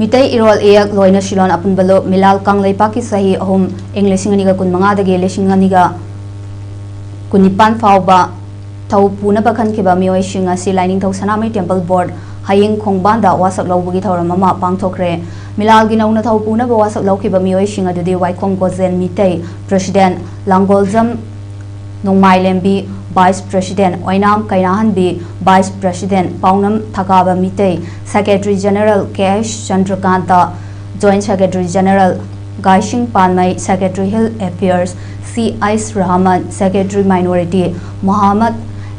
Mitay Irol Eyak Loina Shilon Apunbalo Meelal Kangleipak ki sahi ahum Englishing kun manga dagi leshinganiga kunipan fauba tau punaba khankhiba meeoi shinga si lining thau sanamai temple board haying khongbanda wasak lawbugi thauram mama pangthokre Meelal gi nauna thau punaba wasak lawkhiba meeoi shinga dudi waikhong gozen mitay president langoljam nongmai lembi Vice President Oinam Kainahanbi Vice President Paunam Thakaba Mitay Secretary General K.H. Chandrakanta Joint Secretary General Gaishing Panmai Secretary Hill Affairs C. Ais Rahman Secretary Minority Muhammad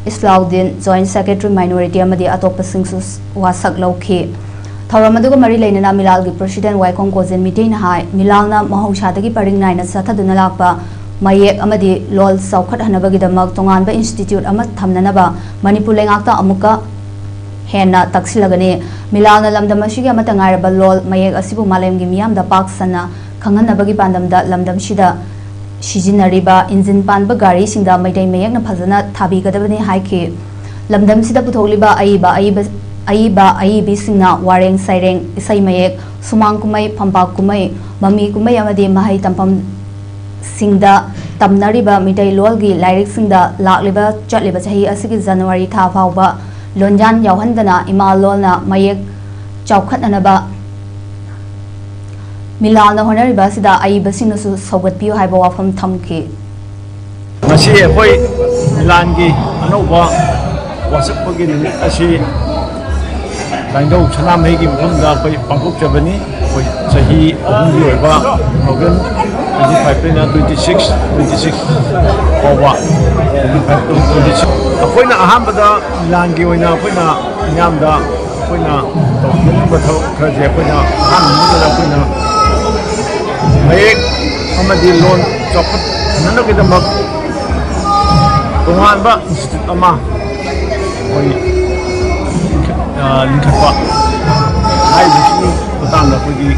Islauddin Joint Secretary Minority Amadi Atopasingsus Wasak Loukhre Thauramadu Mari Lainana Meelal gi President Waikhong Gozen Mitay Nahai Meelalna Mahaushadagi Paring Naina Sathaduna Lakpa Mayek amadi lol saukhat hanabagi damak tonganba institute amat thamnanaba Manipur lengakta amuka henna taksilagani Meelalna lamdamashigi amata ngairaba lol mayek asibu malemgi miyamda paksana khanganabagi pandamda lamdamshida shijinariba engine panba gari singda maitai mayekna phajana thabigadabani haiki lamdamsida putholiba aibi singna wareng saireng isai mayek sumang kumai phampak kumai mami kumai amadi mahai tampam Singda Tamnariba Mitay Lolgi Lyric Singda Lakliba Chatliba Chahi Asigi January Tha Fauba Lonjan Yauhandana Ima Lolna Mayek Chaukhat Anaba Meelalna Honariba Sida Aiba Singnasu Sogat Piu Haiba Wafam Thamki Ngasi Hoi Meelalgi Anoba Wasak Pagi Asi Langdau Chanam Hegi Munda Hoi Bangkok Jabani Hoi Chahi Ohungi Oiba Program 26 over 26 akoina ahambada langi oina akoina nyamda akoina tawkilba thokhaje akoina hanmudala akoina mayek amadi lon chokhat nanagidamak tonganba institute ama oi linkhatpa hai bisi patangda kogi